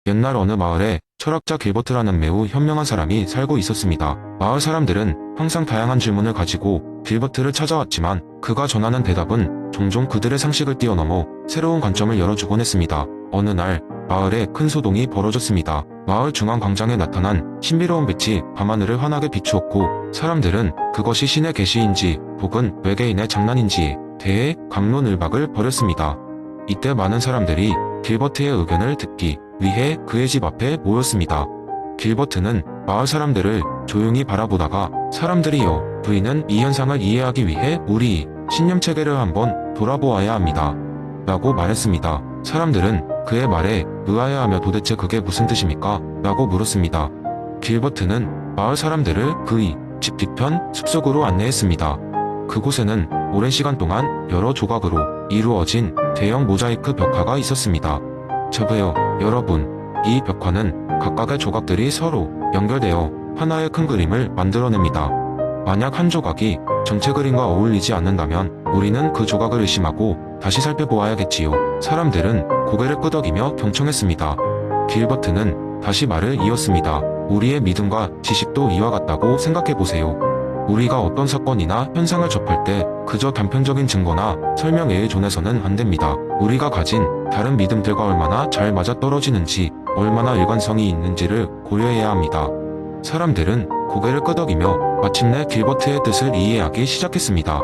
옛날 어느 마을에 철학자 길버트라는 매우 현명한 사람이 살고 있었습니다. 마을 사람들은 항상 다양한 질문을 가지고 길버트를 찾아왔지만 그가 전하는 대답은 종종 그들의 상식을 뛰어넘어 새로운 관점을 열어주곤 했습니다. 어느 날 마을에 큰 소동이 벌어졌습니다. 마을 중앙 광장에 나타난 신비로운 빛이 밤하늘을 환하게 비추었고 사람들은 그것이 신의 계시인지 혹은 외계인의 장난인지에 대해 갑론을박을 벌였습니다. 이때 많은 사람들이 길버트의 의견을 듣기 위해 그의 집 앞에 모였습니다. 길버트는 마을 사람들을 조용히 바라보다가 사람들이여, 부인은 이 현상을 이해하기 위해 우리 신념 체계를 한번 돌아보아야 합니다. 라고 말했습니다. 사람들은 그의 말에 의아해하며 도대체 그게 무슨 뜻입니까? 라고 물었습니다. 길버트는 마을 사람들을 그의 집 뒤편 숲속으로 안내했습니다. 그곳에는 오랜 시간 동안 여러 조각으로 이루어진 대형 모자이크 벽화가 있었습니다. 저보요, 여러분, 이 벽화는 각각의 조각들이 서로 연결되어 하나의 큰 그림을 만들어냅니다. 만약 한 조각이 전체 그림과 어울리지 않는다면 우리는 그 조각을 의심하고 다시 살펴보아야겠지요. 사람들은 고개를 끄덕이며 경청했습니다. 길버트는 다시 말을 이었습니다. 우리의 믿음과 지식도 이와 같다고 생각해보세요. 우리가 어떤 사건이나 현상을 접할 때 그저 단편적인 증거나 설명에 의존해서는 안 됩니다. 우리가 가진 다른 믿음들과 얼마나 잘 맞아떨어지는지, 얼마나 일관성이 있는지를 고려해야 합니다. 사람들은 고개를 끄덕이며 마침내 길버트의 뜻을 이해하기 시작했습니다.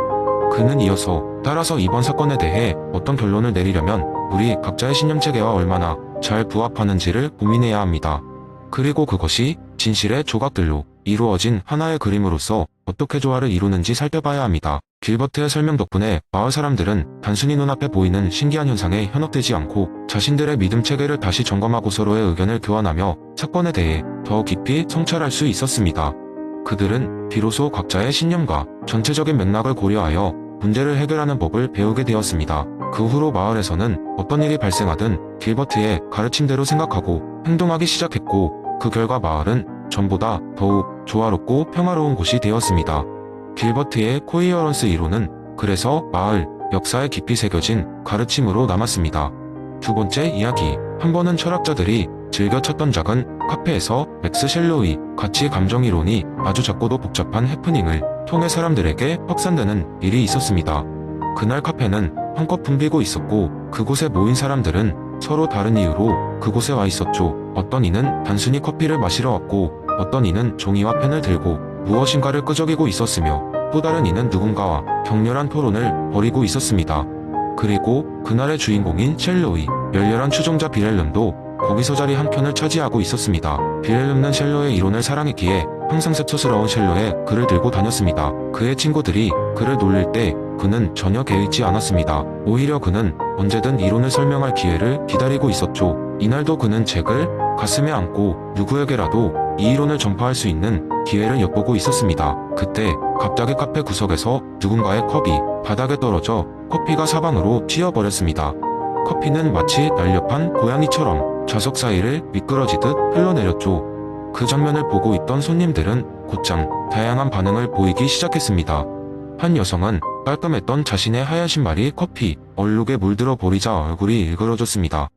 그는 이어서 따라서 이번 사건에 대해 어떤 결론을 내리려면 우리 각자의 신념체계와 얼마나 잘 부합하는지를 고민해야 합니다. 그리고 그것이 진실의 조각들로 이루어진 하나의 그림으로서 어떻게 조화를 이루는지 살펴봐야 합니다. 길버트의 설명 덕분에 마을 사람들은 단순히 눈앞에 보이는 신기한 현상에 현혹되지 않고 자신들의 믿음 체계를 다시 점검하고 서로의 의견을 교환하며 사건에 대해 더 깊이 성찰할 수 있었습니다. 그들은 비로소 각자의 신념과 전체적인 맥락을 고려하여 문제를 해결하는 법을 배우게 되었습니다. 그 후로 마을에서는 어떤 일이 발생하든 길버트의 가르침대로 생각하고 행동하기 시작했고 그 결과 마을은 전보다 더욱 조화롭고 평화로운 곳이 되었습니다. 길버트의 코이어런스 이론은 그래서 마을 역사에 깊이 새겨진 가르침으로 남았습니다. 두 번째 이야기. 한 번은 철학자들이 즐겨 찾던 작은 카페에서 맥스 셸로의 가치 감정 이론이 아주 작고도 복잡한 해프닝을 통해 사람들에게 확산되는 일이 있었습니다. 그날 카페는 한껏 붐비고 있었고 그곳에 모인 사람들은 서로 다른 이유로 그곳에 와 있었죠. 어떤 이는 단순히 커피를 마시러 왔고 어떤 이는 종이와 펜을 들고 무엇인가를 끄적이고 있었으며 또 다른 이는 누군가와 격렬한 토론을 벌이고 있었습니다. 그리고 그날의 주인공인 셸로의 열렬한 추종자 빌헬름도 거기서 자리 한 켠을 차지하고 있었습니다. 빌헬름은 셸로의 이론을 사랑했기에 항상 sep초스러운 셸로의 글을 들고 다녔습니다. 그의 친구들이 그를 놀릴 때 그는 전혀 개의치 않았습니다. 오히려 그는 언제든 이론을 설명할 기회를 기다리고 있었죠. 이날도 그는 책을 가슴에 안고 누구에게라도 이 이론을 전파할 수 있는 기회를 엿보고 있었습니다. 그때 갑자기 카페 구석에서 누군가의 컵이 바닥에 떨어져 커피가 사방으로 튀어버렸습니다. 커피는 마치 날렵한 고양이처럼 좌석 사이를 미끄러지듯 흘러내렸죠. 그 장면을 보고 있던 손님들은 곧장 다양한 반응을 보이기 시작했습니다. 한 여성은 깔끔했던 자신의 하얀 신발이 커피 얼룩에 물들어 버리자 얼굴이 일그러졌습니다.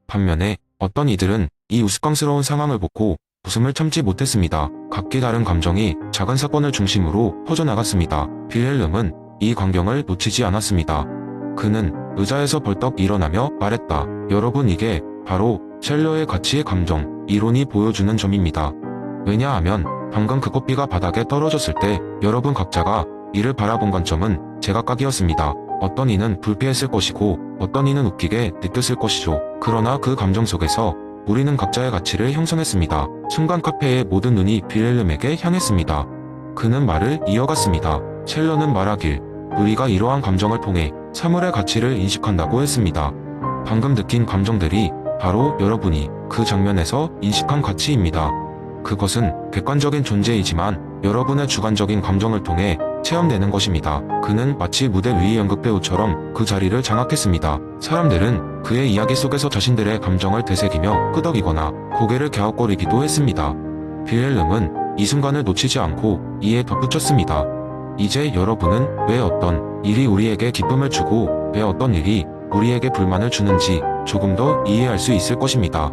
반면에 어떤 이들은 이 우스꽝스러운 상황을 보고 웃음을 참지 못했습니다. 각기 다른 감정이 작은 사건을 중심으로 퍼져나갔습니다. 빌헬름은 이 광경을 놓치지 않았습니다. 그는 의자에서 벌떡 일어나며 말했다. 여러분, 이게 바로 셸로의 가치의 감정 이론이 보여주는 점입니다. 왜냐하면 방금 그 커피가 바닥에 떨어졌을 때 여러분 각자가 이를 바라본 관점은 제각각이었습니다. 어떤 이는 불쾌했을 것이고 어떤 이는 웃기게 느꼈을 것이죠. 그러나 그 감정 속에서 우리는 각자의 가치를 형성했습니다. 순간 카페의 모든 눈이 빌헬름에게 향했습니다. 그는 말을 이어갔습니다. 셸로는 말하길 우리가 이러한 감정을 통해 사물의 가치를 인식한다고 했습니다. 방금 느낀 감정들이 바로 여러분이 그 장면에서 인식한 가치입니다. 그것은 객관적인 존재이지만 여러분의 주관적인 감정을 통해 체험되는 것입니다. 그는 마치 무대 위 연극배우처럼 그 자리를 장악했습니다. 사람들은 그의 이야기 속에서 자신들의 감정을 되새기며 끄덕이거나 고개를 갸웃거리기도 했습니다. 빌헬름은 이 순간을 놓치지 않고 이에 덧붙였습니다. 이제 여러분은 왜 어떤 일이 우리에게 기쁨을 주고 왜 어떤 일이 우리에게 불만을 주는지 조금 더 이해할 수 있을 것입니다.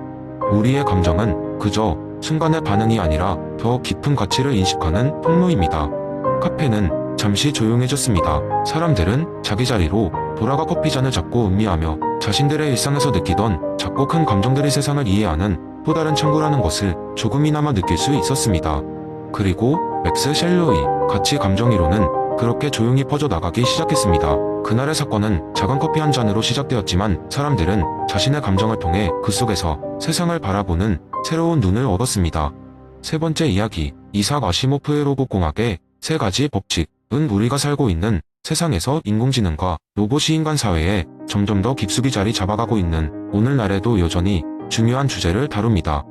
우리의 감정은 그저 순간의 반응이 아니라 더 깊은 가치를 인식하는 통로입니다. 카페는 잠시 조용해졌습니다. 사람들은 자기 자리로 돌아가 커피잔을 잡고 음미하며 자신들의 일상에서 느끼던 작고 큰 감정들이 세상을 이해하는 또 다른 창구라는 것을 조금이나마 느낄 수 있었습니다. 그리고 맥스 셸로의 가치 감정이론은 그렇게 조용히 퍼져나가기 시작했습니다. 그날의 사건은 작은 커피 한 잔으로 시작되었지만 사람들은 자신의 감정을 통해 그 속에서 세상을 바라보는 새로운 눈을 얻었습니다. 세 번째 이야기, 이삭 아시모프의 로봇공학의 세 가지 법칙은 우리가 살고 있는 세상에서 인공지능과 로봇이 인간 사회에 점점 더 깊숙이 자리 잡아가고 있는 오늘날에도 여전히 중요한 주제를 다룹니다.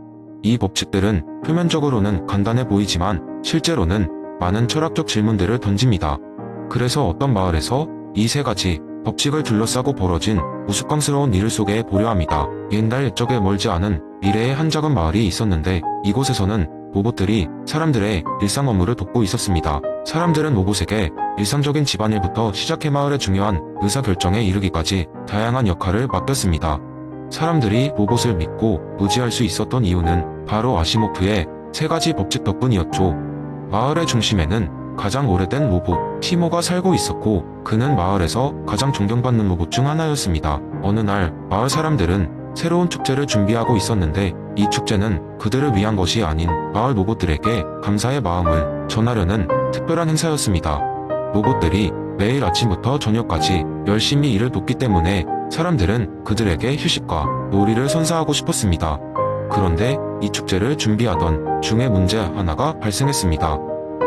이 법칙들은 표면적으로는 간단해 보이지만 실제로는 많은 철학적 질문들을 던집니다. 그래서 어떤 마을에서 이 세 가지 법칙을 둘러싸고 벌어진 우스꽝스러운 일 속에 보려 합니다. 옛날 옛적에 멀지 않은 미래의 한 작은 마을이 있었는데 이곳에서는 로봇들이 사람들의 일상 업무를 돕고 있었습니다. 사람들은 로봇에게 일상적인 집안일부터 시작해 마을의 중요한 의사결정에 이르기까지 다양한 역할을 맡겼습니다. 사람들이 로봇을 믿고 의지할 수 있었던 이유는 바로 아시모프의 세 가지 법칙 덕분이었죠. 마을의 중심에는 가장 오래된 로봇 티모가 살고 있었고 그는 마을에서 가장 존경받는 로봇 중 하나였습니다. 어느 날 마을 사람들은 새로운 축제를 준비하고 있었는데 이 축제는 그들을 위한 것이 아닌 마을 로봇들에게 감사의 마음을 전하려는 특별한 행사였습니다. 로봇들이 매일 아침부터 저녁까지 열심히 일을 돕기 때문에 사람들은 그들에게 휴식과 놀이를 선사하고 싶었습니다. 그런데 이 축제를 준비하던 중에 문제 하나가 발생했습니다.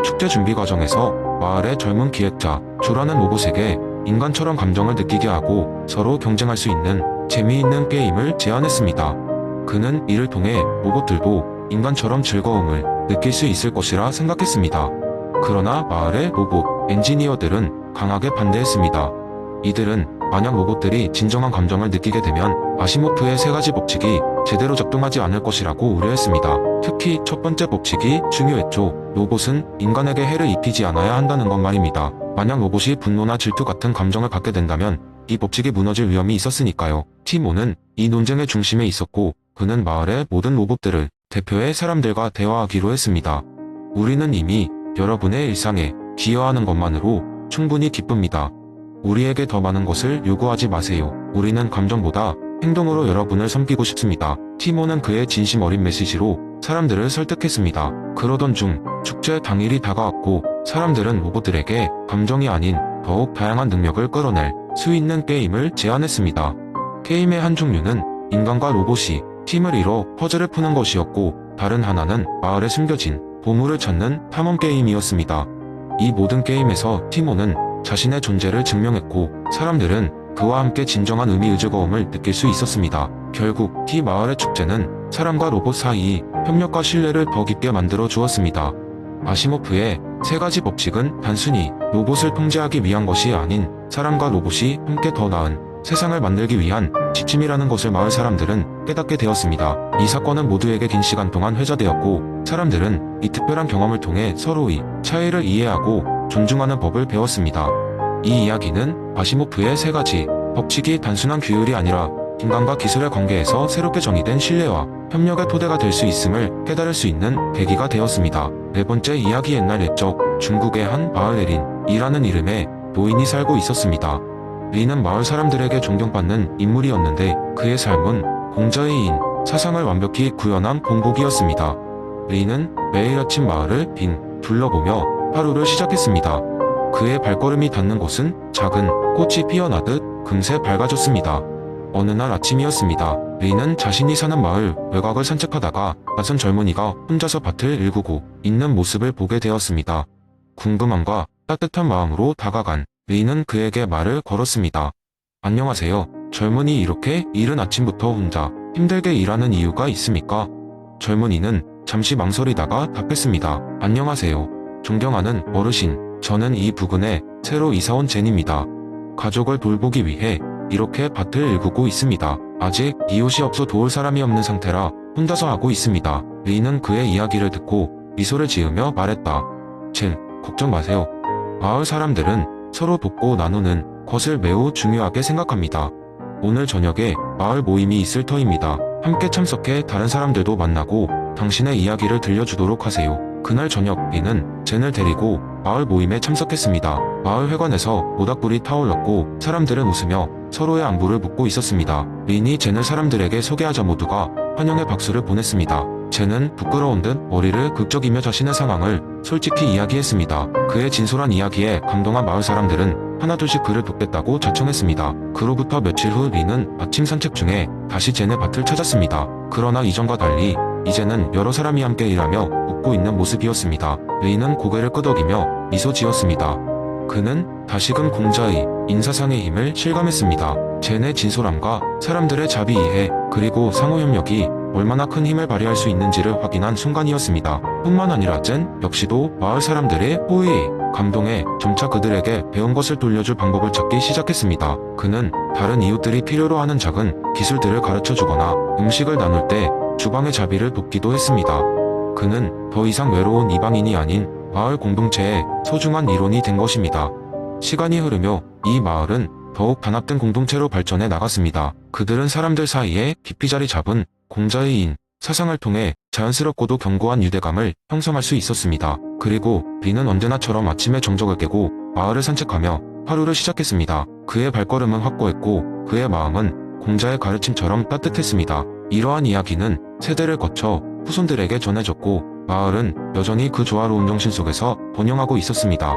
축제 준비 과정에서 마을의 젊은 기획자 조라는 로봇에게 인간처럼 감정을 느끼게 하고 서로 경쟁할 수 있는 재미있는 게임을 제안했습니다. 그는 이를 통해 로봇들도 인간처럼 즐거움을 느낄 수 있을 것이라 생각했습니다. 그러나 마을의 로봇 엔지니어들은 강하게 반대했습니다. 이들은 만약 로봇들이 진정한 감정을 느끼게 되면 아시모프의 세 가지 법칙이 제대로 작동하지 않을 것이라고 우려했습니다. 특히 첫 번째 법칙이 중요했죠. 로봇은 인간에게 해를 입히지 않아야 한다는 것 말입니다. 만약 로봇이 분노나 질투 같은 감정을 갖게 된다면 이 법칙이 무너질 위험이 있었으니까요. 티모는 이 논쟁의 중심에 있었고 그는 마을의 모든 로봇들을 대표의 사람들과 대화하기로 했습니다. 우리는 이미 여러분의 일상에 기여하는 것만으로 충분히 기쁩니다. 우리에게 더 많은 것을 요구하지 마세요. 우리는 감정보다 행동으로 여러분을 섬기고 싶습니다. 티모는 그의 진심 어린 메시지로 사람들을 설득했습니다. 그러던 중 축제 당일이 다가왔고 사람들은 로봇들에게 감정이 아닌 더욱 다양한 능력을 끌어낼 수 있는 게임을 제안했습니다. 게임의 한 종류는 인간과 로봇이 팀을 이뤄 퍼즐을 푸는 것이었고 다른 하나는 마을에 숨겨진 보물을 찾는 탐험 게임이었습니다. 이 모든 게임에서 티모는 자신의 존재를 증명했고 사람들은 그와 함께 진정한 의미의 즐거움을 느낄 수 있었습니다. 결국 티 마을의 축제는 사람과 로봇 사이 협력과 신뢰를 더 깊게 만들어 주었습니다. 아시모프의 세 가지 법칙은 단순히 로봇을 통제하기 위한 것이 아닌 사람과 로봇이 함께 더 나은 세상을 만들기 위한 지침이라는 것을 마을 사람들은 깨닫게 되었습니다. 이 사건은 모두에게 긴 시간 동안 회자되었고 사람들은 이 특별한 경험을 통해 서로의 차이를 이해하고 존중하는 법을 배웠습니다. 이 이야기는 아시모프의 세 가지 법칙이 단순한 규율이 아니라 인간과 기술의 관계에서 새롭게 정의된 신뢰와 협력의 토대가 될 수 있음을 깨달을 수 있는 계기가 되었습니다. 네 번째 이야기 옛날 옛적 중국의 한 마을에 린이라는 이름의 노인이 살고 있었습니다. 린은 마을 사람들에게 존경받는 인물이었는데 그의 삶은 공자의 사상을 완벽히 구현한 본보기였습니다. 린은 매일 아침 마을을 빙 둘러보며 하루를 시작했습니다. 그의 발걸음이 닿는 곳은 작은 꽃이 피어나듯 금세 밝아졌습니다. 어느 날 아침이었습니다. 린은 자신이 사는 마을 외곽을 산책하다가 낯선 젊은이가 혼자서 밭을 일구고 있는 모습을 보게 되었습니다. 궁금함과 따뜻한 마음으로 다가간 린은 그에게 말을 걸었습니다. 안녕하세요. 젊은이 이렇게 이른 아침부터 혼자 힘들게 일하는 이유가 있습니까? 젊은이는 잠시 망설이다가 답했습니다. 안녕하세요. 존경하는 어르신. 저는 이 부근에 새로 이사온 젠입니다. 가족을 돌보기 위해 이렇게 밭을 일구고 있습니다. 아직 이웃이 없어 도울 사람이 없는 상태라 혼자서 하고 있습니다. 린은 그의 이야기를 듣고 미소를 지으며 말했다. 젠, 걱정 마세요. 마을 사람들은 서로 돕고 나누는 것을 매우 중요하게 생각합니다. 오늘 저녁에 마을 모임이 있을 터입니다. 함께 참석해 다른 사람들도 만나고 당신의 이야기를 들려주도록 하세요. 그날 저녁 린은 젠을 데리고 마을 모임에 참석했습니다. 마을 회관에서 모닥불이 타올랐고 사람들은 웃으며 서로의 안부를 묻고 있었습니다. 린이 젠을 사람들에게 소개하자 모두가 환영의 박수를 보냈습니다. 젠은 부끄러운 듯 머리를 극적이며 자신의 상황을 솔직히 이야기했습니다. 그의 진솔한 이야기에 감동한 마을 사람들은 하나둘씩 그를 돕겠다고 자청했습니다. 그로부터 며칠 후 린은 아침 산책 중에 다시 젠의 밭을 찾았습니다. 그러나 이전과 달리 이제는 여러 사람이 함께 일하며 웃고 있는 모습이었습니다. 린은 고개를 끄덕이며 미소 지었습니다. 그는 다시금 공자의 인사상의 힘을 실감했습니다. 젠의 진솔함과 사람들의 자비 이해 그리고 상호 협력이 얼마나 큰 힘을 발휘할 수 있는지를 확인한 순간이었습니다. 뿐만 아니라 젠 역시도 마을 사람들의 호의에 감동해 점차 그들에게 배운 것을 돌려줄 방법을 찾기 시작했습니다. 그는 다른 이웃들이 필요로 하는 작은 기술들을 가르쳐주거나 음식을 나눌 때 주방의 자비를 돕기도 했습니다. 그는 더 이상 외로운 이방인이 아닌 마을 공동체의 소중한 일원이 된 것입니다. 시간이 흐르며 이 마을은 더욱 단합된 공동체로 발전해 나갔습니다. 그들은 사람들 사이에 깊이 자리 잡은 공자의 인, 사상을 통해 자연스럽고도 견고한 유대감을 형성할 수 있었습니다. 그리고 린은 언제나처럼 아침에 정적을 깨고 마을을 산책하며 하루를 시작했습니다. 그의 발걸음은 확고했고 그의 마음은 공자의 가르침처럼 따뜻했습니다. 이러한 이야기는 세대를 거쳐 후손들에게 전해졌고 마을은 여전히 그 조화로운 정신 속에서 번영하고 있었습니다.